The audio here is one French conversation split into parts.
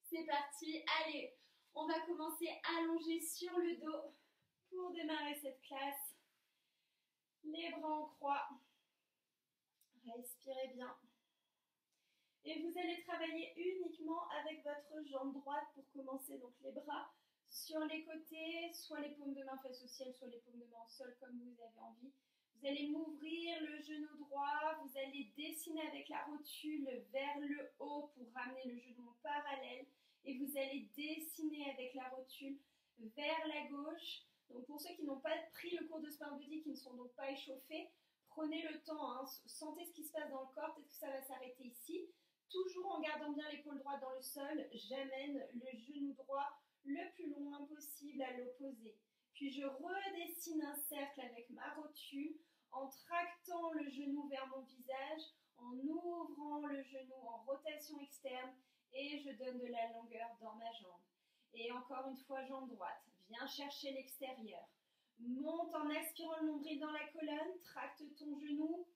C'est parti, allez, on va commencer allongé sur le dos pour démarrer cette classe. Les bras en croix, respirez bien. Et vous allez travailler uniquement avec votre jambe droite pour commencer. Donc les bras sur les côtés, soit les paumes de main face au ciel, soit les paumes de main au sol comme vous avez envie. Vous allez m'ouvrir le genou droit, vous allez dessiner avec la rotule vers le haut pour ramener le genou en parallèle. Et vous allez dessiner avec la rotule vers la gauche. Donc pour ceux qui n'ont pas pris le cours de Smart Body, qui ne sont donc pas échauffés, prenez le temps, hein, sentez ce qui se passe dans le corps, peut-être que ça va s'arrêter ici. Toujours en gardant bien l'épaule droite dans le sol, j'amène le genou droit le plus loin possible à l'opposé. Puis je redessine un cercle avec ma rotule en tractant le genou vers mon visage, en ouvrant le genou en rotation externe et je donne de la longueur dans ma jambe. Et encore une fois, jambe droite, viens chercher l'extérieur. Monte en aspirant le nombril dans la colonne, tracte ton genou,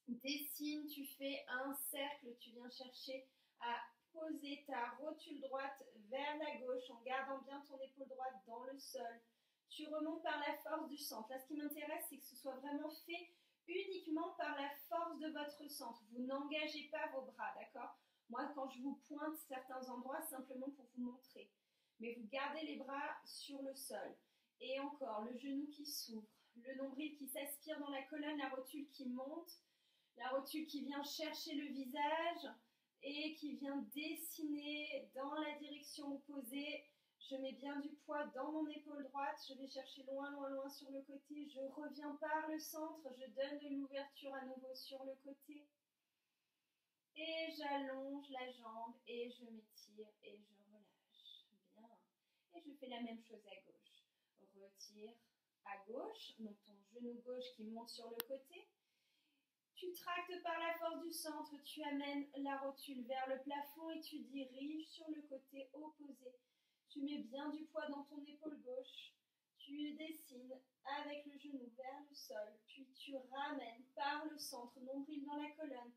dessine, tu fais un cercle, tu viens chercher à poser ta rotule droite vers la gauche en gardant bien ton épaule droite dans le sol. Tu remontes par la force du centre. Là, ce qui m'intéresse, c'est que ce soit vraiment fait uniquement par la force de votre centre. Vous n'engagez pas vos bras, d'accord ? Moi, quand je vous pointe certains endroits, simplement pour vous montrer. Mais vous gardez les bras sur le sol. Et encore, le genou qui s'ouvre, le nombril qui s'aspire dans la colonne, la rotule qui monte, la rotule qui vient chercher le visage et qui vient dessiner dans la direction opposée. Je mets bien du poids dans mon épaule droite, je vais chercher loin, loin, loin sur le côté. Je reviens par le centre, je donne de l'ouverture à nouveau sur le côté. Et j'allonge la jambe et je m'étire et je relâche. Bien. Et je fais la même chose à gauche. Retire à gauche, donc ton genou gauche qui monte sur le côté. Tu tractes par la force du centre, tu amènes la rotule vers le plafond et tu diriges sur le côté opposé. Tu mets bien du poids dans ton épaule gauche. Tu dessines avec le genou vers le sol, puis tu ramènes par le centre, nombril dans la colonne.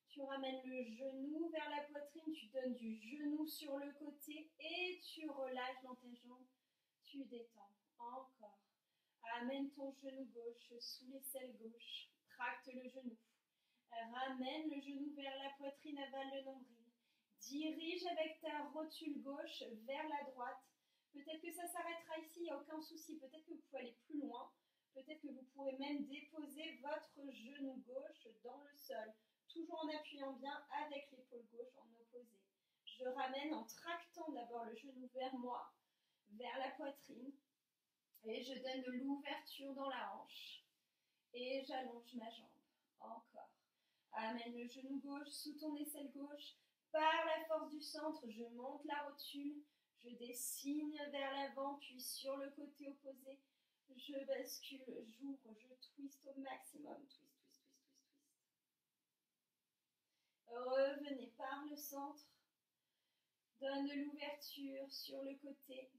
Tu ramènes le genou vers la poitrine, tu donnes du genou sur le côté et tu relâches dans tes jambes. Tu détends. Encore. Amène ton genou gauche sous l'aisselle gauche. Tracte le genou. Ramène le genou vers la poitrine, avale le nombril. Dirige avec ta rotule gauche vers la droite. Peut-être que ça s'arrêtera ici, il n'y a aucun souci. Peut-être que vous pouvez aller plus loin. Peut-être que vous pourrez même déposer votre genou gauche dans le sol. Toujours en appuyant bien avec l'épaule gauche en opposé. Je ramène en tractant d'abord le genou vers moi, vers la poitrine. Et je donne de l'ouverture dans la hanche. Et j'allonge ma jambe. Encore. Amène le genou gauche sous ton aisselle gauche. Par la force du centre, je monte la rotule. Je dessine vers l'avant, puis sur le côté opposé. Je bascule, j'ouvre, je twiste au maximum. Twist, twist, twist, twist, twist. Revenez par le centre. Donne de l'ouverture sur le côté.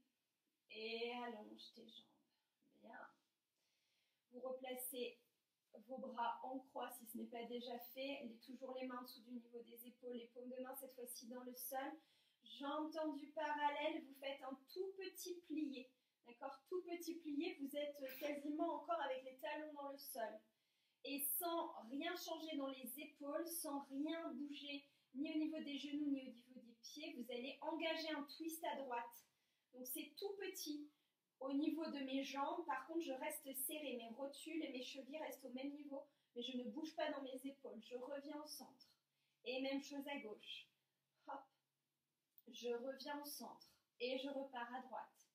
Et allonge tes jambes. Bien. Vous replacez vos bras en croix si ce n'est pas déjà fait. Toujours les mains en dessous du niveau des épaules, les paumes de main cette fois-ci dans le sol. Jambes tendues parallèles, vous faites un tout petit plié. D'accord ? Tout petit plié, vous êtes quasiment encore avec les talons dans le sol. Et sans rien changer dans les épaules, sans rien bouger, ni au niveau des genoux, ni au niveau des pieds, vous allez engager un twist à droite. Donc c'est tout petit. Au niveau de mes jambes, par contre, je reste serrée. Mes rotules et mes chevilles restent au même niveau, mais je ne bouge pas dans mes épaules. Je reviens au centre. Et même chose à gauche. Hop. Je reviens au centre. Et je repars à droite.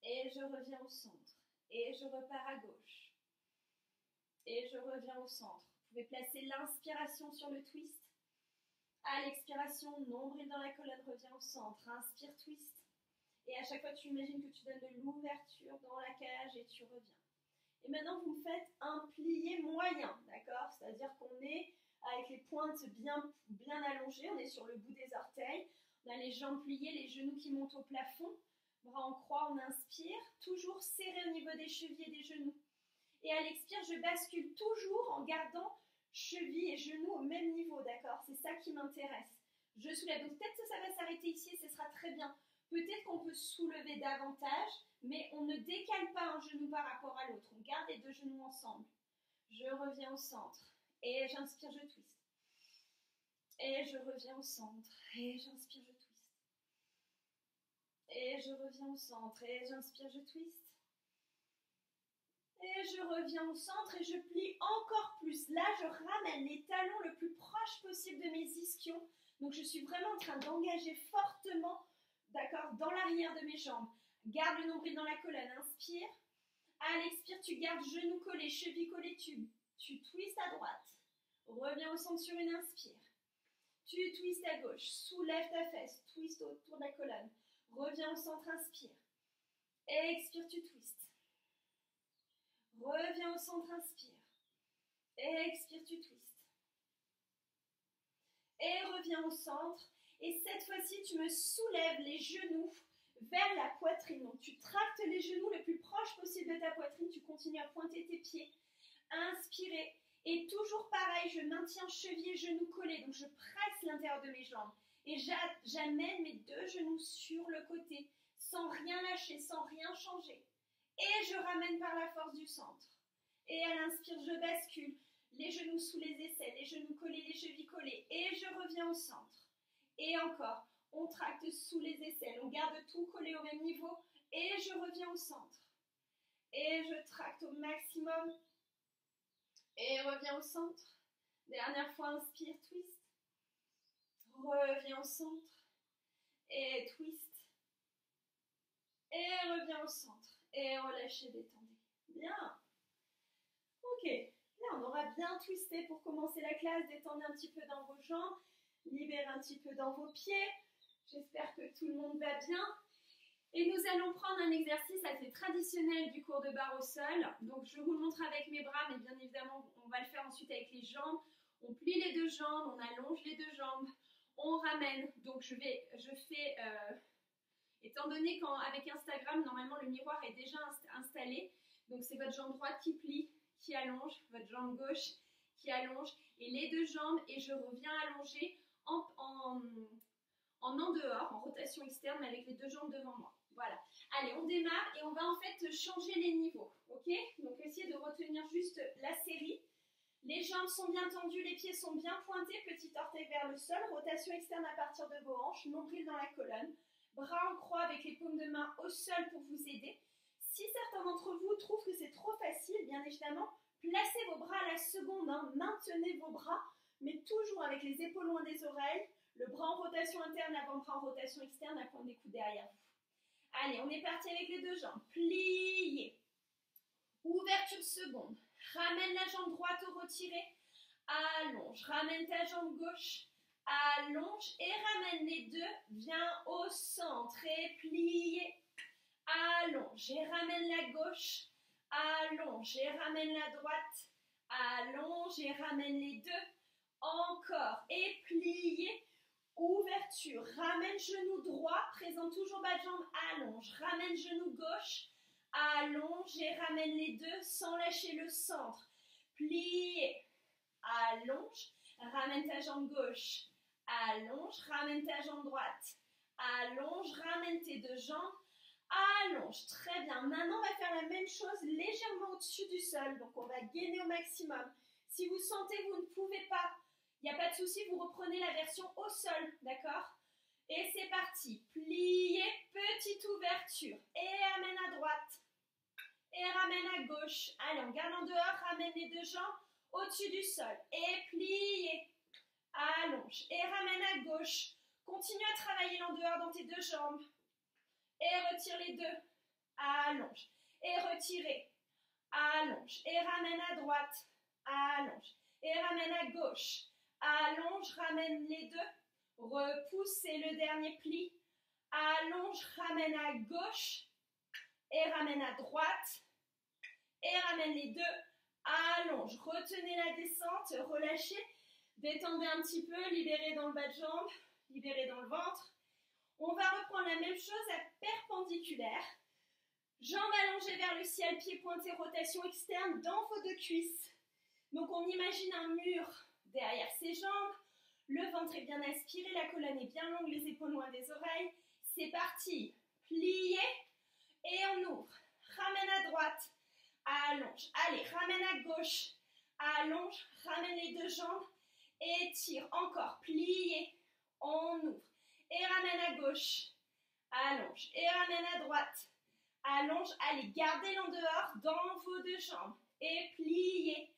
Et je reviens au centre. Et je repars à gauche. Et je reviens au centre. Vous pouvez placer l'inspiration sur le twist. À l'expiration, nombril dans la colonne, reviens au centre. Inspire, twist. Et à chaque fois, tu imagines que tu donnes de l'ouverture dans la cage et tu reviens. Et maintenant, vous me faites un plié moyen, d'accord ? C'est-à-dire qu'on est avec les pointes bien, bien allongées, on est sur le bout des orteils, on a les jambes pliées, les genoux qui montent au plafond, bras en croix, on inspire, toujours serré au niveau des chevilles et des genoux. Et à l'expire, je bascule toujours en gardant chevilles et genoux au même niveau, d'accord ? C'est ça qui m'intéresse. je soulève. Donc peut-être que ça va s'arrêter ici et ce sera très bien. Peut-être qu'on peut soulever davantage, mais on ne décale pas un genou par rapport à l'autre. On garde les deux genoux ensemble. Je reviens au centre. Et j'inspire, je twist. Et je reviens au centre. Et j'inspire, je twist. Et je reviens au centre. Et j'inspire, je twist. Et je reviens au centre et je plie encore plus. Là, je ramène les talons le plus proche possible de mes ischions. Donc, je suis vraiment en train d'engager fortement, d'accord, dans l'arrière de mes jambes. Garde le nombril dans la colonne. Inspire. À l'expire, tu gardes genoux collés, chevilles collées, tu twistes à droite. Reviens au centre sur une inspire. Tu twistes à gauche. Soulève ta fesse. Twist autour de la colonne. Reviens au centre, inspire. Expire, tu twistes. Reviens au centre, inspire. Expire, tu twistes. Et reviens au centre. Et cette fois-ci, tu me soulèves les genoux vers la poitrine. Donc, tu tractes les genoux le plus proche possible de ta poitrine. Tu continues à pointer tes pieds. Inspirez. Et toujours pareil, je maintiens cheville et genoux collés. Donc, je presse l'intérieur de mes jambes. Et j'amène mes deux genoux sur le côté, sans rien lâcher, sans rien changer. Et je ramène par la force du centre. Et à l'inspire, je bascule. Les genoux sous les aisselles, les genoux collés, les chevilles collées. Et je reviens au centre. Et encore, on tracte sous les aisselles. On garde tout collé au même niveau. Et je reviens au centre. Et je tracte au maximum. Et reviens au centre. Dernière fois, inspire, twist. Reviens au centre. Et twist. Et reviens au centre. Et relâchez, détendez. Bien. Ok. Là, on aura bien twisté pour commencer la classe. Détendez un petit peu dans vos jambes. Libérez un petit peu dans vos pieds. J'espère que tout le monde va bien. Et nous allons prendre un exercice assez traditionnel du cours de barre au sol. Donc, je vous le montre avec mes bras, mais bien évidemment, on va le faire ensuite avec les jambes. On plie les deux jambes, on allonge les deux jambes. On ramène. Donc, je fais... étant donné qu'avec Instagram, normalement, le miroir est déjà installé. Donc, c'est votre jambe droite qui plie, qui allonge, votre jambe gauche qui allonge, et les deux jambes, et je reviens allonger en dehors, en rotation externe, mais avec les deux jambes devant moi. Voilà. Allez, on démarre et on va en fait changer les niveaux. Ok? Donc, essayez de retenir juste la série. Les jambes sont bien tendues, les pieds sont bien pointés, petit orteil vers le sol, rotation externe à partir de vos hanches, nombril dans la colonne, bras en croix avec les paumes de main au sol pour vous aider. Si certains d'entre vous trouvent que c'est trop facile, bien évidemment, placez vos bras à la seconde, maintenez vos bras, mais toujours avec les épaules loin des oreilles, le bras en rotation interne, l'avant-bras en rotation externe, la pointe des coudes derrière vous. Allez, on est parti avec les deux jambes. Pliez. Ouverture seconde. Ramène la jambe droite au retiré. Allonge. Ramène ta jambe gauche. Allonge et ramène les deux. Viens au centre et pliez. Allonge et ramène la gauche. Allonge et ramène la droite. Allonge et ramène les deux. Encore et pliez. Ouverture, ramène genou droit, présente toujours bas de jambe, allonge, ramène genou gauche, allonge et ramène les deux sans lâcher le centre. Pliez, allonge, ramène ta jambe gauche, allonge, ramène ta jambe droite, allonge, ramène tes deux jambes, allonge. Très bien, maintenant on va faire la même chose légèrement au-dessus du sol, donc on va gainer au maximum. Si vous sentez que vous ne pouvez pas, il n'y a pas de souci, vous reprenez la version au sol, d'accord? Et c'est parti. Pliez, petite ouverture. Et amène à droite. Et ramène à gauche. Allez, on garde en dehors, ramène les deux jambes au-dessus du sol. Et pliez. Allonge. Et ramène à gauche. Continue à travailler l'en dehors dans tes deux jambes. Et retire les deux. Allonge. Et retirez. Allonge. Et ramène à droite. Allonge. Et ramène à gauche. Allonge, ramène les deux, repoussez le dernier pli, allonge, ramène à gauche, et ramène à droite, et ramène les deux, allonge, retenez la descente, relâchez, détendez un petit peu, libérez dans le bas de jambe, libérez dans le ventre. On va reprendre la même chose à perpendiculaire, jambes allongées vers le ciel, pieds pointés, rotation externe dans vos deux cuisses. Donc on imagine un mur derrière ses jambes, Le ventre est bien aspiré, la colonne est bien longue, les épaules loin des oreilles. C'est parti. Pliez et on ouvre. Ramène à droite, allonge. Allez, ramène à gauche, allonge. Ramène les deux jambes, étire. Encore, pliez, on ouvre. Et ramène à gauche, allonge. Et ramène à droite, allonge. Allez, gardez en dehors dans vos deux jambes. Et pliez,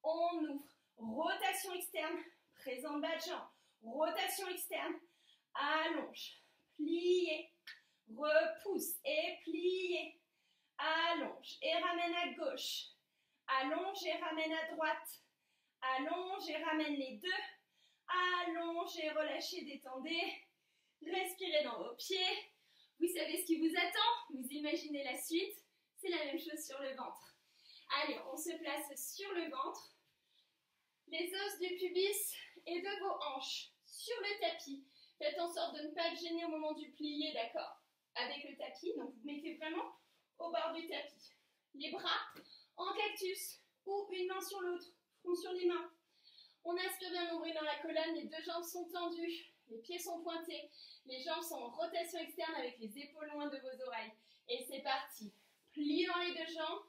on ouvre. Rotation externe, présent bas de jambe. Rotation externe, allonge. Pliez, repousse et pliez. Allonge et ramène à gauche. Allonge et ramène à droite. Allonge et ramène les deux. Allonge et relâchez, détendez. Respirez dans vos pieds. Vous savez ce qui vous attend. Vous imaginez la suite. C'est la même chose sur le ventre. Allez, on se place sur le ventre. Les os du pubis et de vos hanches sur le tapis. Faites en sorte de ne pas être gêné au moment du plié, d'accord? Avec le tapis, donc vous mettez vraiment au bord du tapis. Les bras en cactus ou une main sur l'autre, front sur les mains. On aspire bien l'ombril dans la colonne, les deux jambes sont tendues, les pieds sont pointés, les jambes sont en rotation externe avec les épaules loin de vos oreilles. Et c'est parti. Plie dans les deux jambes,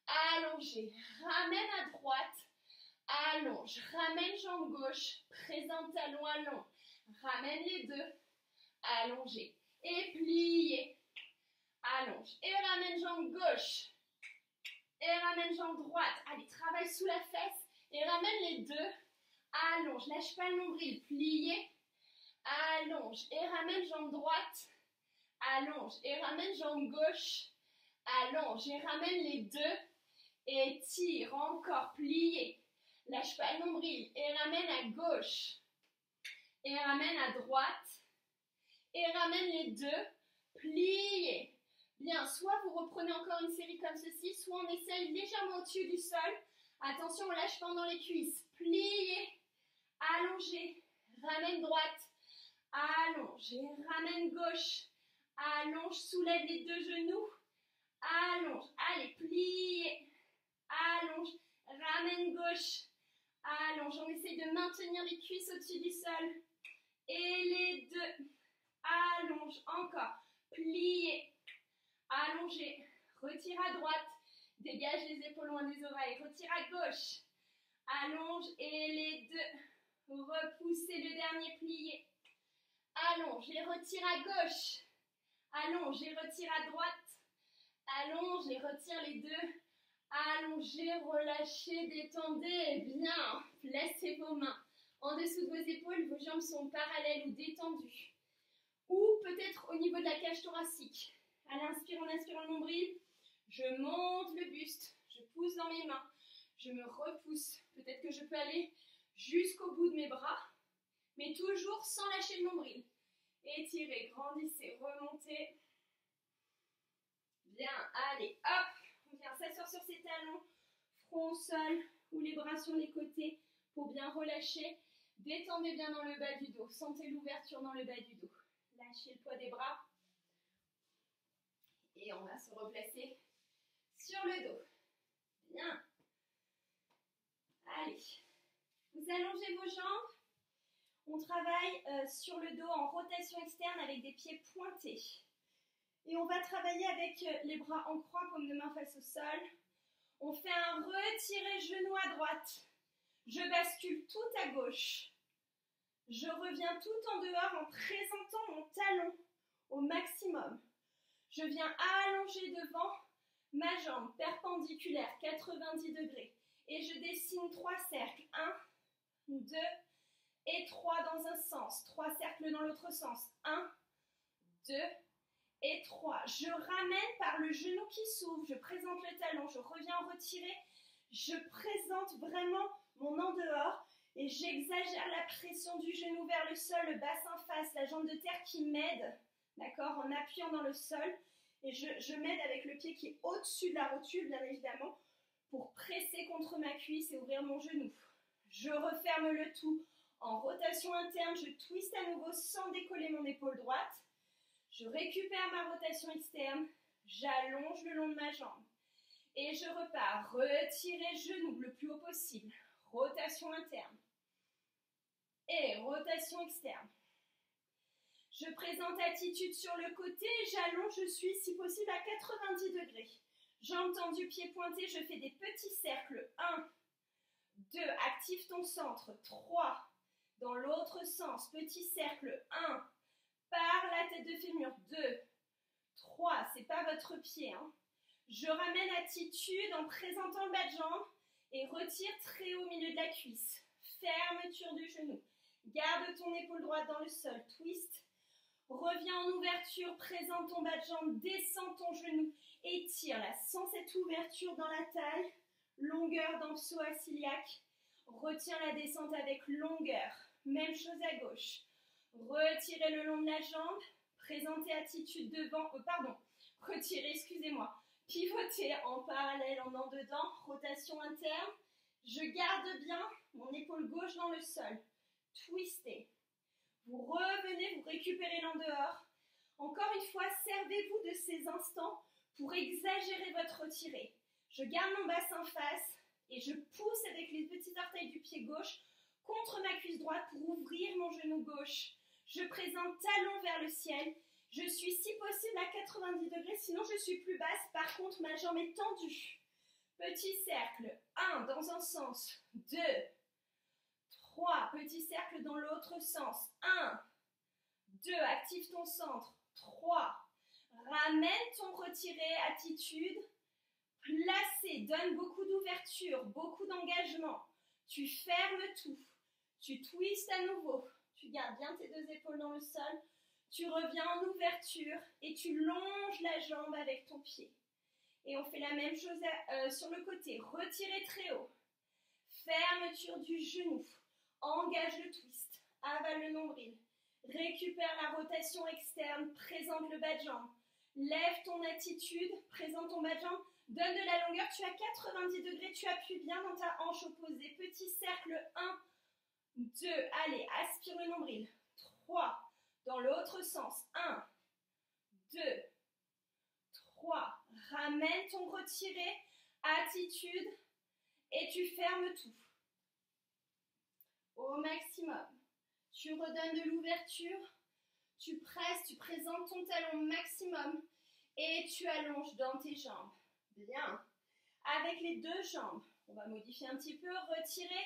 allongez, ramène à droite, allonge, ramène jambe gauche, présente talon à long, ramène les deux, allongez et pliez, allonge et ramène jambe gauche et ramène jambe droite. Allez, travaille sous la fesse et ramène les deux, allonge, lâche pas le nombril, pliez, allonge et ramène jambe droite, allonge et ramène jambe gauche, allonge et ramène les deux, étire, encore, pliez. Lâche pas le nombril et ramène à gauche et ramène à droite et ramène les deux, pliez. Bien, soit vous reprenez encore une série comme ceci, soit on essaye légèrement au-dessus du sol. Attention, on lâche pendant les cuisses. Pliez, allongez, ramène droite, allonge et ramène gauche, allonge, soulève les deux genoux, allonge, allez, pliez, allonge, ramène gauche, allonge, on essaye de maintenir les cuisses au-dessus du sol. Et les deux. Allonge, encore. Pliez. Allongez. Retire à droite. Dégage les épaules loin des oreilles. Retire à gauche. Allonge et les deux. Repoussez le dernier plié. Allonge et retire à gauche. Allonge et retire à droite. Allonge et retire les deux. Allongez, relâchez, détendez. Bien. Placez vos mains en dessous de vos épaules. Vos jambes sont parallèles ou détendues. Ou peut-être au niveau de la cage thoracique. À l'inspire, en inspirant le nombril, je monte le buste. Je pousse dans mes mains. Je me repousse. Peut-être que je peux aller jusqu'au bout de mes bras, mais toujours sans lâcher le nombril. Étirez, grandissez, remontez. Bien, allez, hop. On vient s'asseoir sur ses talons, front au sol ou les bras sur les côtés pour bien relâcher. Détendez bien dans le bas du dos. Sentez l'ouverture dans le bas du dos. Lâchez le poids des bras. Et on va se replacer sur le dos. Bien. Allez. Vous allongez vos jambes. On travaille sur le dos en rotation externe avec des pieds pointés. Et on va travailler avec les bras en croix, paume de main face au sol. On fait un retiré genou à droite. Je bascule tout à gauche. Je reviens tout en dehors en présentant mon talon au maximum. Je viens allonger devant ma jambe perpendiculaire, 90 degrés. Et je dessine 3 cercles. 1, 2 et 3 dans un sens. 3 cercles dans l'autre sens. 1, 2 et 3. Je ramène par le genou qui s'ouvre. Je présente le talon. Je reviens en retiré. Je présente vraiment mon en dehors. Et j'exagère la pression du genou vers le sol, le bassin face, la jambe de terre qui m'aide, d'accord, en appuyant dans le sol. Et je m'aide avec le pied qui est au-dessus de la rotule, bien évidemment, pour presser contre ma cuisse et ouvrir mon genou. Je referme le tout en rotation interne, je twiste à nouveau sans décoller mon épaule droite. Je récupère ma rotation externe, j'allonge le long de ma jambe. Et je repars, retirer genou le plus haut possible. Rotation interne. Et rotation externe. Je présente attitude sur le côté, j'allonge, je suis si possible à 90 degrés. Jambes tendues, pieds pointés, je fais des petits cercles. 1, 2, active ton centre. 3, dans l'autre sens, petit cercle. 1, par la tête de fémur. 2, 3, c'est pas votre pied. Hein. Je ramène attitude en présentant le bas de jambe et retire très haut au milieu de la cuisse. Fermeture du genou. Garde ton épaule droite dans le sol. Twist. Reviens en ouverture, présente ton bas de jambe, descends ton genou, étire là, sens cette ouverture dans la taille, longueur dans le psoas iliaque, retiens la descente avec longueur, même chose à gauche, retirez le long de la jambe, présentez attitude devant, retirez, excusez-moi, pivotez en parallèle, en dedans, rotation interne, je garde bien mon épaule gauche dans le sol, twistez. Vous revenez, vous récupérez l'en dehors. Encore une fois, servez-vous de ces instants pour exagérer votre retirée. Je garde mon bassin face et je pousse avec les petits orteils du pied gauche contre ma cuisse droite pour ouvrir mon genou gauche. Je présente talon vers le ciel. Je suis si possible à 90 degrés, sinon je suis plus basse. Par contre, ma jambe est tendue. Petit cercle. 1 dans un sens. 2. 3, petit cercle dans l'autre sens. 1, 2, active ton centre. 3, ramène ton retiré, attitude. Placé, donne beaucoup d'ouverture, beaucoup d'engagement. Tu fermes tout. Tu twistes à nouveau. Tu gardes bien tes deux épaules dans le sol. Tu reviens en ouverture et tu longes la jambe avec ton pied. Et on fait la même chose sur le côté. Retirez très haut. Fermeture du genou. Engage le twist, avale le nombril, récupère la rotation externe, présente le bas de jambe, lève ton attitude, présente ton bas de jambe, donne de la longueur, tu as 90 degrés, tu appuies bien dans ta hanche opposée, petit cercle, 1, 2, allez, aspire le nombril, 3, dans l'autre sens, 1, 2, 3, ramène ton retiré, attitude, et tu fermes tout. Au maximum. Tu redonnes de l'ouverture, tu presses, tu présentes ton talon maximum et tu allonges dans tes jambes. Bien. Avec les deux jambes, on va modifier un petit peu, retirer.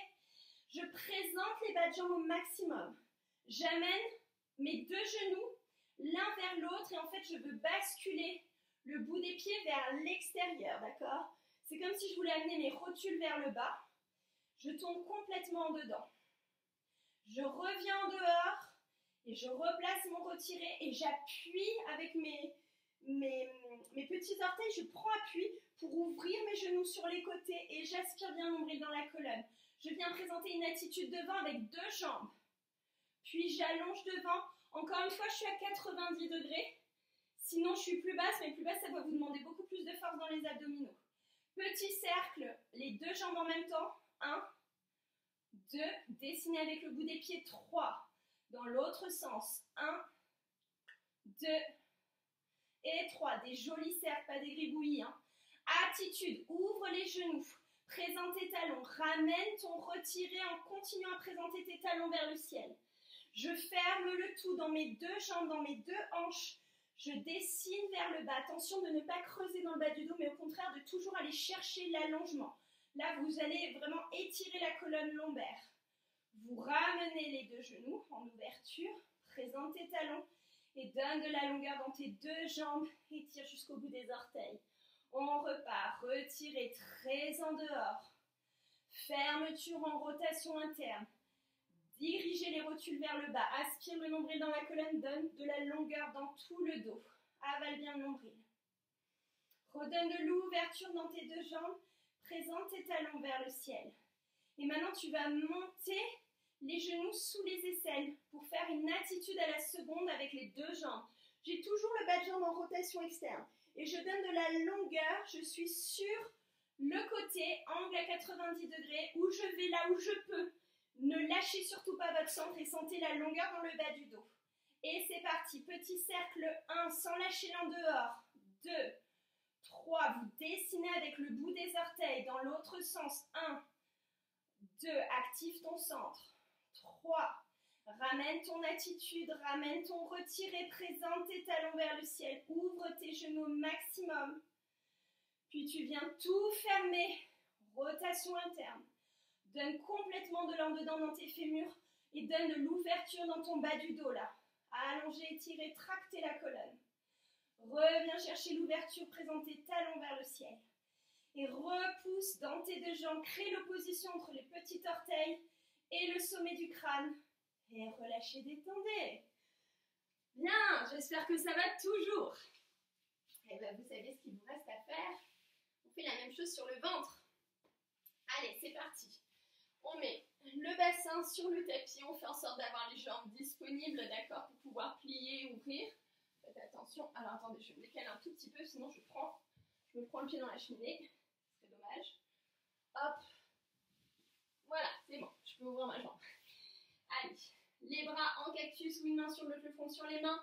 Je présente les bas de jambes au maximum. J'amène mes deux genoux l'un vers l'autre et en fait je veux basculer le bout des pieds vers l'extérieur, d'accord? C'est comme si je voulais amener mes rotules vers le bas. Je tombe complètement en dedans. Je reviens en dehors et je replace mon retiré et j'appuie avec mes petits orteils, je prends appui pour ouvrir mes genoux sur les côtés et j'aspire bien le nombril dans la colonne. Je viens présenter une attitude devant avec deux jambes. Puis j'allonge devant. Encore une fois, je suis à 90 degrés. Sinon, je suis plus basse, mais plus basse, ça va vous demander beaucoup plus de force dans les abdominaux. Petit cercle, les deux jambes en même temps. 1, 2, dessinez avec le bout des pieds, 3, dans l'autre sens, 1, 2 et 3, des jolis cercles, pas des gribouillis, hein. Attitude, ouvre les genoux, présente tes talons, ramène ton retiré en continuant à présenter tes talons vers le ciel. Je ferme le tout dans mes deux jambes, dans mes deux hanches, je dessine vers le bas, attention de ne pas creuser dans le bas du dos, mais au contraire de toujours aller chercher l'allongement. Là, vous allez vraiment étirer la colonne lombaire. Vous ramenez les deux genoux en ouverture, présente tes talons et donne de la longueur dans tes deux jambes, étire jusqu'au bout des orteils. On repart, retirez très en dehors. Fermeture en rotation interne. Dirigez les rotules vers le bas, aspire le nombril dans la colonne, donne de la longueur dans tout le dos. Avale bien le nombril. Redonne de l'ouverture dans tes deux jambes. Présente tes talons vers le ciel. Et maintenant, tu vas monter les genoux sous les aisselles pour faire une attitude à la seconde avec les deux jambes. J'ai toujours le bas de jambe en rotation externe. Et je donne de la longueur. Je suis sur le côté, angle à 90 degrés, où je vais là où je peux. Ne lâchez surtout pas votre centre et sentez la longueur dans le bas du dos. Et c'est parti. Petit cercle 1, sans lâcher l'en dehors. 2, 3, vous dessinez avec le bout des orteils dans l'autre sens. 1, 2, active ton centre. 3, Ramène ton attitude, ramène ton retiré, présente tes talons vers le ciel, ouvre tes genoux au maximum. Puis tu viens tout fermer, rotation interne. Donne complètement de l'en-dedans dans tes fémurs et donne de l'ouverture dans ton bas du dos là. Allonger, étirer, tracter la colonne. Reviens chercher l'ouverture, présente tes talons vers le ciel. Et repousse dans tes deux jambes, crée l'opposition entre les petits orteils et le sommet du crâne. Et relâchez, détendez. Bien, j'espère que ça va toujours. Et bien, vous savez ce qu'il vous reste à faire. On fait la même chose sur le ventre. Allez, c'est parti. On met le bassin sur le tapis, on fait en sorte d'avoir les jambes disponibles, d'accord, pour pouvoir plier et ouvrir. Faites attention. Alors, attendez, je me décale un tout petit peu, sinon je me prends le pied dans la cheminée. C'est dommage. Hop. Voilà, c'est bon, je peux ouvrir ma jambe. Allez. Les bras en cactus ou une main sur l'autre, le front sur les mains.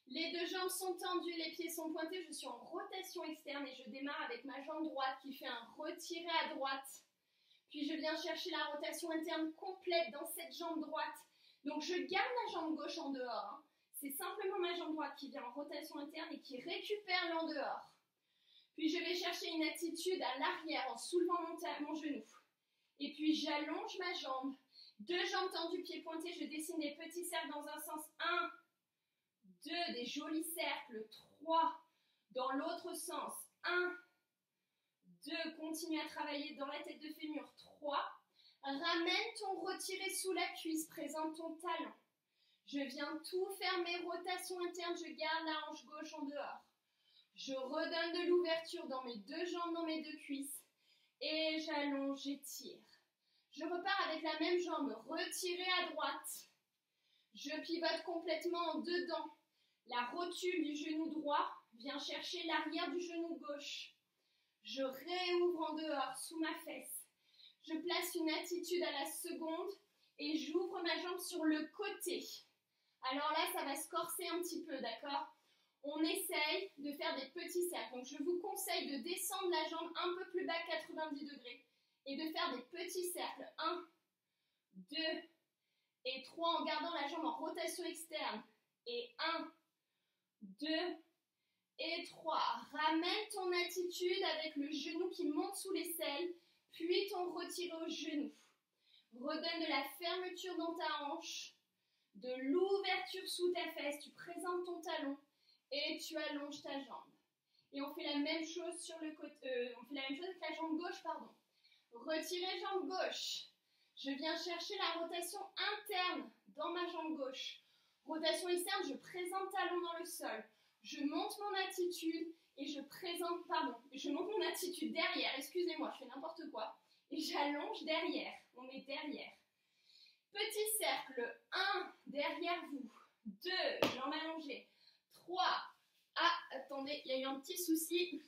Les deux jambes sont tendues, les pieds sont pointés. Je suis en rotation externe et je démarre avec ma jambe droite qui fait un retiré à droite. Puis je viens chercher la rotation interne complète dans cette jambe droite. Donc je garde la jambe gauche en dehors. Hein. C'est simplement ma jambe droite qui vient en rotation interne et qui récupère l'en dehors. Puis je vais chercher une attitude à l'arrière en soulevant mon genou. Et puis j'allonge ma jambe. Deux jambes tendues, pieds pointés, je dessine des petits cercles dans un sens. 1, 2, des jolis cercles. 3, dans l'autre sens. 1, 2, continue à travailler dans la tête de fémur. 3, ramène ton retiré sous la cuisse, présente ton talon. Je viens tout fermer, rotation interne, je garde la hanche gauche en dehors. Je redonne de l'ouverture dans mes deux jambes, dans mes deux cuisses. Et j'allonge, j'étire. Je repars avec la même jambe, retirée à droite. Je pivote complètement en dedans. La rotule du genou droit vient chercher l'arrière du genou gauche. Je réouvre en dehors, sous ma fesse. Je place une attitude à la seconde et j'ouvre ma jambe sur le côté. Alors là, ça va se corser un petit peu, d'accord ? On essaye de faire des petits cercles. Donc, je vous conseille de descendre la jambe un peu plus bas, 90 degrés. Et de faire des petits cercles. 1, 2 et 3 en gardant la jambe en rotation externe. Et 1, 2 et 3. Ramène ton attitude avec le genou qui monte sous l'aisselle, puis ton retiré au genou. Redonne de la fermeture dans ta hanche, de l'ouverture sous ta fesse. Tu présentes ton talon et tu allonges ta jambe. Et on fait la même chose sur le côté. On fait la même chose avec la jambe gauche, pardon. Retirez jambe gauche. Je viens chercher la rotation interne dans ma jambe gauche. Rotation externe, je présente talon dans le sol. Je monte mon attitude et je monte mon attitude derrière. Excusez-moi, je fais n'importe quoi. Et j'allonge derrière. On est derrière. Petit cercle. 1, derrière vous. 2, jambes allongées. 3. Ah, attendez, il y a eu un petit souci.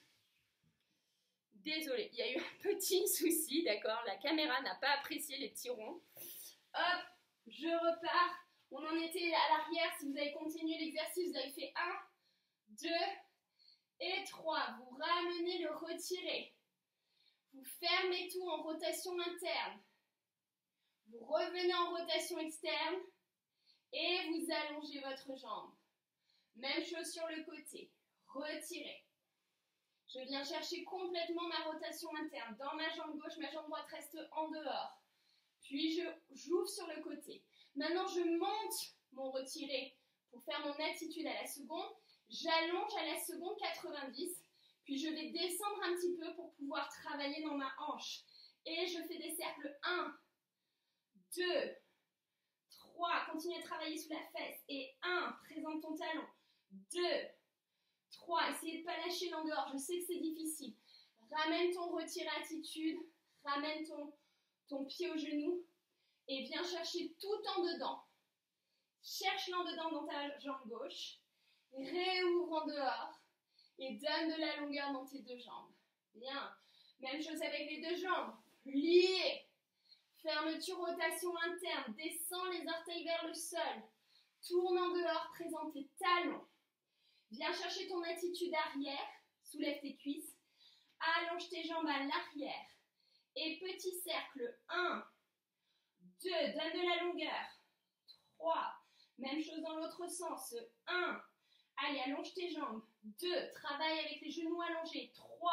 Désolée, il y a eu un petit souci, d'accord? La caméra n'a pas apprécié les petits ronds. Hop, je repars. On en était à l'arrière. Si vous avez continué l'exercice, vous avez fait 1, 2 et 3. Vous ramenez le retiré. Vous fermez tout en rotation interne. Vous revenez en rotation externe et vous allongez votre jambe. Même chose sur le côté. Retirez. Je viens chercher complètement ma rotation interne. Dans ma jambe gauche, ma jambe droite reste en dehors. Puis j'ouvre sur le côté. Maintenant, je monte mon retiré pour faire mon attitude à la seconde. J'allonge à la seconde 90. Puis je vais descendre un petit peu pour pouvoir travailler dans ma hanche. Et je fais des cercles 1, 2, 3. Continue à travailler sous la fesse. Et 1, présente ton talon. 2, 3, essayez de ne pas lâcher l'en dehors, je sais que c'est difficile. Ramène ton retiré attitude, ramène ton pied au genou et viens chercher tout en dedans. Cherche l'en dedans dans ta jambe gauche, réouvre en dehors et donne de la longueur dans tes deux jambes. Bien, même chose avec les deux jambes, pliez. Fermeture, rotation interne, descends les orteils vers le sol. Tourne en dehors, présente tes talons. Viens chercher ton attitude arrière, soulève tes cuisses, allonge tes jambes à l'arrière. Et petit cercle, 1, 2, donne de la longueur. 3. Même chose dans l'autre sens. 1. Allez, allonge tes jambes. 2. Travaille avec les genoux allongés. 3.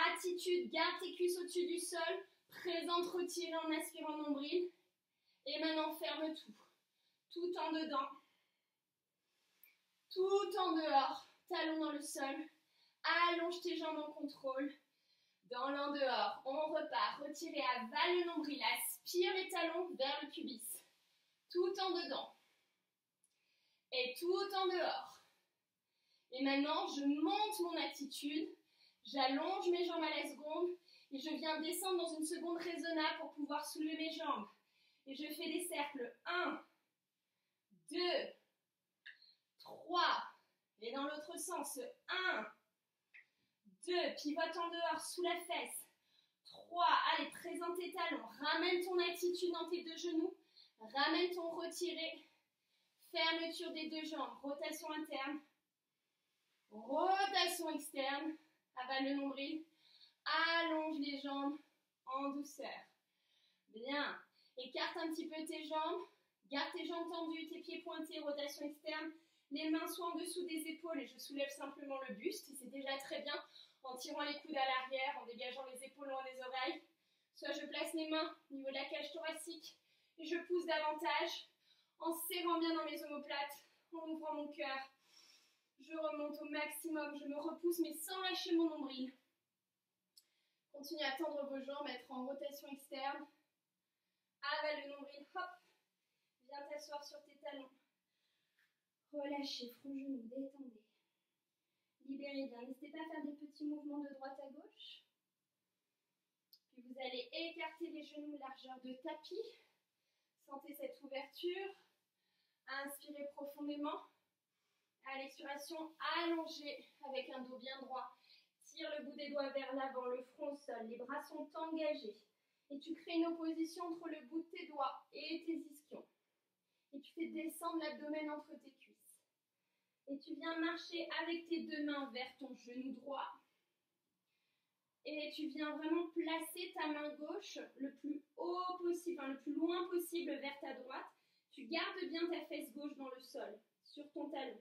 Attitude, garde tes cuisses au-dessus du sol. Présente retirée en aspirant nombril. Et maintenant, ferme tout. Tout en dedans. Tout en dehors. Talons dans le sol. Allonge tes jambes en contrôle. Dans l'en dehors, on repart. Retirez, avale le nombril. Aspire les talons vers le pubis. Tout en dedans. Et tout en dehors. Et maintenant, je monte mon attitude. J'allonge mes jambes à la seconde. Et je viens descendre dans une seconde raisonnable pour pouvoir soulever mes jambes. Et je fais des cercles. 1, 2, 3. Et dans l'autre sens. 1, 2. Pivote en dehors, sous la fesse. 3. Allez, présente tes talons. Ramène ton attitude dans tes deux genoux. Ramène ton retiré. Fermeture des deux jambes. Rotation interne. Rotation externe. Avale le nombril. Allonge les jambes en douceur. Bien. Écarte un petit peu tes jambes. Garde tes jambes tendues, tes pieds pointés, rotation externe. Les mains sont en dessous des épaules et je soulève simplement le buste. Et c'est déjà très bien en tirant les coudes à l'arrière, en dégageant les épaules loin des oreilles. Soit je place mes mains au niveau de la cage thoracique et je pousse davantage en serrant bien dans mes omoplates, en ouvrant mon cœur. Je remonte au maximum, je me repousse mais sans lâcher mon nombril. Continuez à tendre vos jambes, être en rotation externe. Avale le nombril, hop. Viens t'asseoir sur tes talons. Relâchez, front, genou, détendez. Libérez bien. N'hésitez pas à faire des petits mouvements de droite à gauche. Puis vous allez écarter les genoux largeur de tapis. Sentez cette ouverture. Inspirez profondément. À l'expiration, allongez avec un dos bien droit. Tire le bout des doigts vers l'avant, le front au sol. Les bras sont engagés. Et tu crées une opposition entre le bout de tes doigts et tes ischions. Et tu fais descendre l'abdomen entre tes cuisses. Et tu viens marcher avec tes deux mains vers ton genou droit. Et tu viens vraiment placer ta main gauche le plus haut possible, le plus loin possible vers ta droite. Tu gardes bien ta fesse gauche dans le sol, sur ton talon.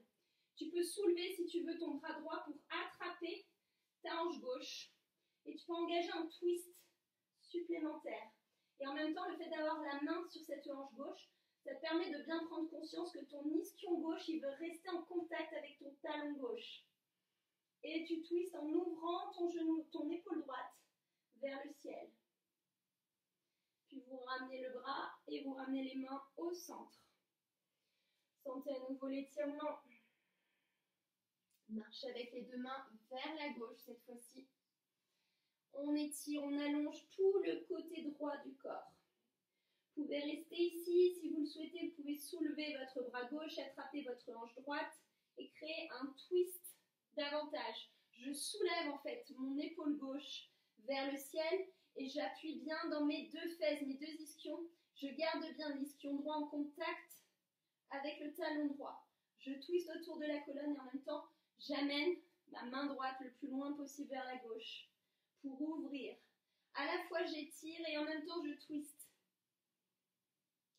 Tu peux soulever si tu veux ton bras droit pour attraper ta hanche gauche. Et tu peux engager un twist supplémentaire. Et en même temps, le fait d'avoir la main sur cette hanche gauche, ça te permet de bien prendre conscience que ton ischion gauche, il veut rester en contact avec ton talon gauche. Et tu twistes en ouvrant ton genou, ton épaule droite vers le ciel. Puis vous ramenez le bras et vous ramenez les mains au centre. Sentez à nouveau l'étirement. Marche avec les deux mains vers la gauche cette fois-ci. On étire, on allonge tout le côté droit du corps. Vous pouvez rester ici, si vous le souhaitez, vous pouvez soulever votre bras gauche, attraper votre hanche droite et créer un twist davantage. Je soulève en fait mon épaule gauche vers le ciel et j'appuie bien dans mes deux fesses, mes deux ischions. Je garde bien l'ischion droit en contact avec le talon droit. Je twiste autour de la colonne et en même temps, j'amène ma main droite le plus loin possible vers la gauche pour ouvrir. À la fois, j'étire et en même temps, je twiste.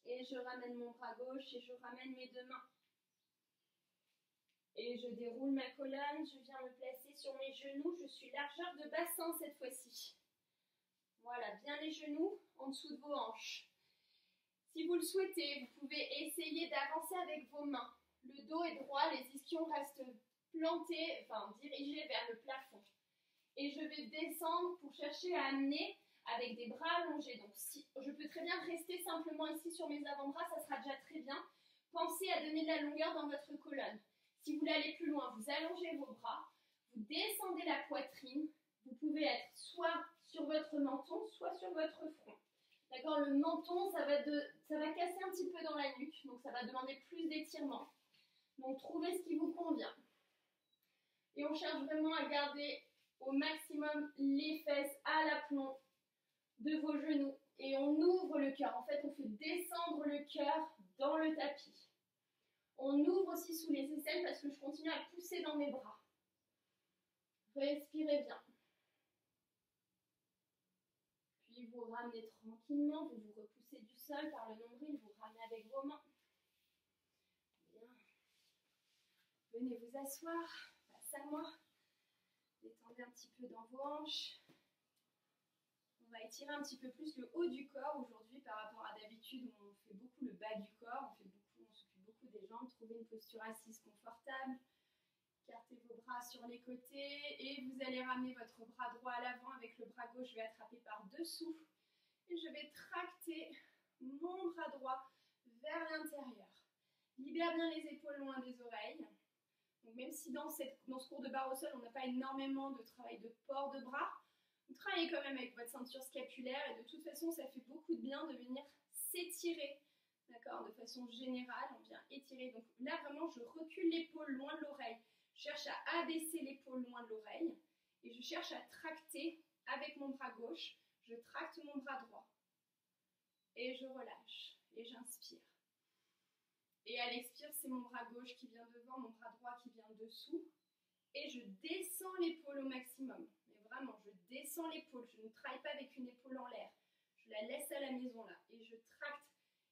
Et je ramène mon bras gauche et je ramène mes deux mains. Et je déroule ma colonne, je viens me placer sur mes genoux. Je suis largeur de bassin cette fois-ci. Voilà, bien les genoux en dessous de vos hanches. Si vous le souhaitez, vous pouvez essayer d'avancer avec vos mains. Le dos est droit, les ischions restent plantés, dirigés vers le plafond. Et je vais descendre pour chercher à amener avec des bras allongés. Donc, si je peux très bien rester simplement ici sur mes avant-bras, ça sera déjà très bien. Pensez à donner de la longueur dans votre colonne. Si vous voulez aller plus loin, vous allongez vos bras, vous descendez la poitrine. Vous pouvez être soit sur votre menton, soit sur votre front. D'accord, le menton, ça va casser un petit peu dans la nuque, donc ça va demander plus d'étirement. Donc, trouvez ce qui vous convient. Et on cherche vraiment à garder au maximum les fesses à l'aplomb de vos genoux. Et on ouvre le cœur. En fait, on fait descendre le cœur dans le tapis. On ouvre aussi sous les aisselles parce que je continue à pousser dans mes bras. Respirez bien. Puis vous ramenez tranquillement, vous vous repoussez du sol par le nombril, vous ramenez avec vos mains. Venez vous asseoir face à moi. Détendez un petit peu dans vos hanches. On va étirer un petit peu plus le haut du corps aujourd'hui par rapport à d'habitude où on fait beaucoup le bas du corps, on s'occupe beaucoup des jambes. Trouvez une posture assise confortable. Écartez vos bras sur les côtés et vous allez ramener votre bras droit à l'avant avec le bras gauche. Je vais attraper par dessous et je vais tracter mon bras droit vers l'intérieur. Libère bien les épaules loin des oreilles. Donc même si dans ce cours de barre au sol, on n'a pas énormément de travail de port de bras, vous travaillez quand même avec votre ceinture scapulaire et de toute façon, ça fait beaucoup de bien de venir s'étirer, d'accord, de façon générale, on vient étirer. Donc là, vraiment, je recule l'épaule loin de l'oreille. Je cherche à abaisser l'épaule loin de l'oreille et je cherche à tracter avec mon bras gauche. Je tracte mon bras droit et je relâche et j'inspire. Et à l'expire, c'est mon bras gauche qui vient devant, mon bras droit qui vient dessous. Et je descends l'épaule au maximum. Mais vraiment, je descends l'épaule. Je ne travaille pas avec une épaule en l'air. Je la laisse à la maison là. Et je tracte.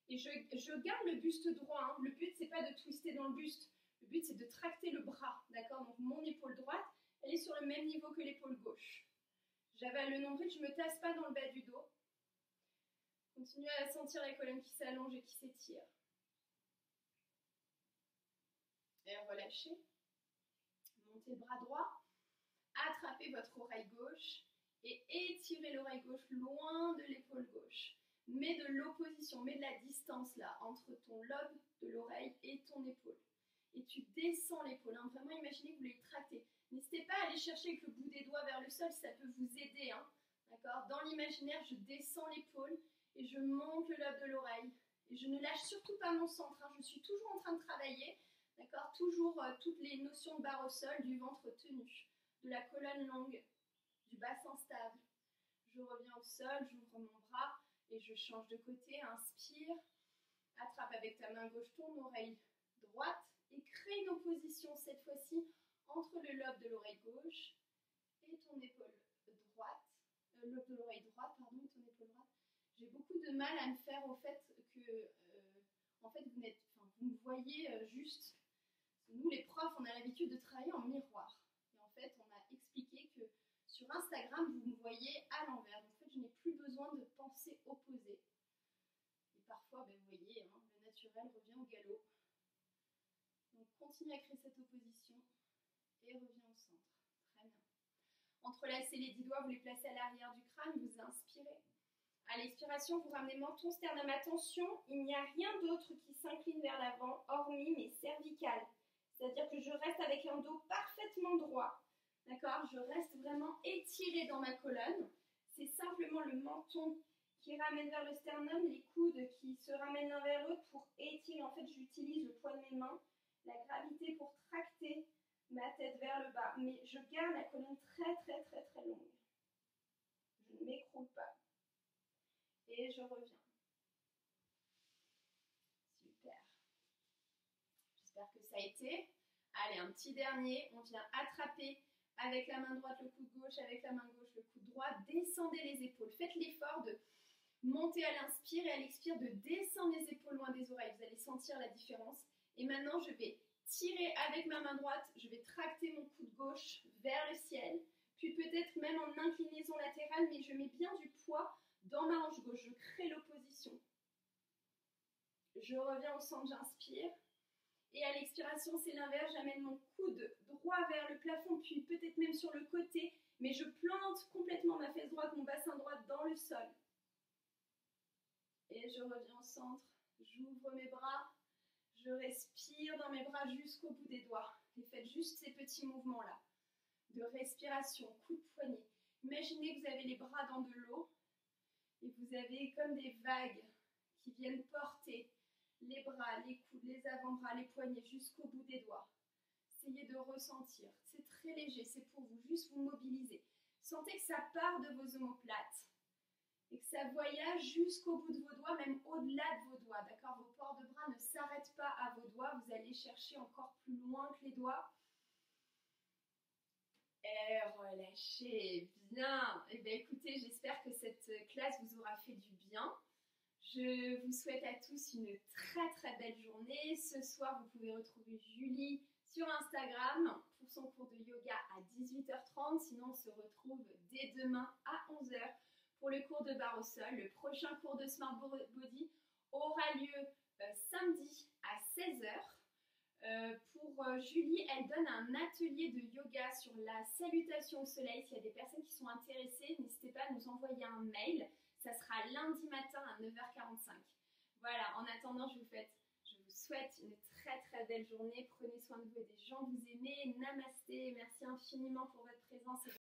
Et je garde le buste droit. Hein. Le but, c'est pas de twister dans le buste. Le but, c'est de tracter le bras. D'accord? Donc mon épaule droite, elle est sur le même niveau que l'épaule gauche. J'avale le nombril, je ne me tasse pas dans le bas du dos. Continuez à sentir la colonne qui s'allonge et qui s'étire. Et relâchez. Montez le bras droit. Attrapez votre oreille gauche et étirez l'oreille gauche loin de l'épaule gauche. Mets de l'opposition, mets de la distance là entre ton lobe de l'oreille et ton épaule. Et tu descends l'épaule. Hein. Vraiment, imaginez que vous voulez tracter. N'hésitez pas à aller chercher avec le bout des doigts vers le sol, ça peut vous aider. Hein. D'accord? Dans l'imaginaire, je descends l'épaule et je monte le lobe de l'oreille. Et je ne lâche surtout pas mon centre. Hein. Je suis toujours en train de travailler. D'accord? Toujours toutes les notions de barre au sol, du ventre tenu, de la colonne longue, du bassin stable. Je reviens au sol, j'ouvre mon bras et je change de côté. Inspire. Attrape avec ta main gauche ton oreille droite et crée une opposition cette fois-ci entre le lobe de l'oreille gauche et ton épaule droite. Lobe de l'oreille droite, pardon, et ton épaule droite. J'ai beaucoup de mal à me faire au fait que en fait, vous me voyez juste. Nous, les profs, on a l'habitude de travailler en miroir. Et en fait, on a expliqué que sur Instagram, vous me voyez à l'envers. Donc, en fait, je n'ai plus besoin de pensée opposée. Et parfois, ben, vous voyez, hein, le naturel revient au galop. Donc, continuez à créer cette opposition et reviens au centre. Très bien. Entrelacez les 10 doigts, vous les placez à l'arrière du crâne, vous inspirez. À l'expiration, vous ramenez menton, sternum. Attention, il n'y a rien d'autre qui s'incline vers l'avant, hormis mes cervicales. C'est-à-dire que je reste avec un dos parfaitement droit. D'accord? Je reste vraiment étirée dans ma colonne. C'est simplement le menton qui ramène vers le sternum, les coudes qui se ramènent l'un vers l'autre pour étirer. En fait, j'utilise le poids de mes mains, la gravité pour tracter ma tête vers le bas. Mais je garde la colonne très, très, très, très longue. Je ne m'écroule pas. Et je reviens. Super. J'espère que ça a été. Allez, un petit dernier. On vient attraper avec la main droite le coude gauche, avec la main gauche le coude droit. Descendez les épaules. Faites l'effort de monter à l'inspire et à l'expire de descendre les épaules loin des oreilles. Vous allez sentir la différence. Et maintenant, je vais tirer avec ma main droite. Je vais tracter mon coude gauche vers le ciel. Puis peut-être même en inclinaison latérale, mais je mets bien du poids dans ma hanche gauche. Je crée l'opposition. Je reviens au centre, j'inspire. Et à l'expiration, c'est l'inverse. J'amène mon coude droit vers le plafond, puis peut-être même sur le côté. Mais je plante complètement ma fesse droite, mon bassin droit dans le sol. Et je reviens au centre. J'ouvre mes bras. Je respire dans mes bras jusqu'au bout des doigts. Et faites juste ces petits mouvements-là de respiration, coup de poignet. Imaginez que vous avez les bras dans de l'eau et vous avez comme des vagues qui viennent porter les bras, les coudes, les avant-bras, les poignets jusqu'au bout des doigts. Essayez de ressentir. C'est très léger, c'est pour vous, juste vous mobiliser. Sentez que ça part de vos omoplates et que ça voyage jusqu'au bout de vos doigts, même au-delà de vos doigts. D'accord? Vos ports de bras ne s'arrêtent pas à vos doigts. Vous allez chercher encore plus loin que les doigts. Et relâchez bien. Eh bien, écoutez, j'espère que cette classe vous aura fait du bien. Je vous souhaite à tous une très très belle journée. Ce soir, vous pouvez retrouver Julie sur Instagram pour son cours de yoga à 18h30. Sinon, on se retrouve dès demain à 11h pour le cours de barre au sol. Le prochain cours de Smart Body aura lieu samedi à 16h. Pour Julie, elle donne un atelier de yoga sur la salutation au soleil. S'il y a des personnes qui sont intéressées, n'hésitez pas à nous envoyer un mail. Ça sera lundi matin à 9h45. Voilà, en attendant, je vous souhaite une très très belle journée. Prenez soin de vous et des gens que vous aimez. Namasté, merci infiniment pour votre présence.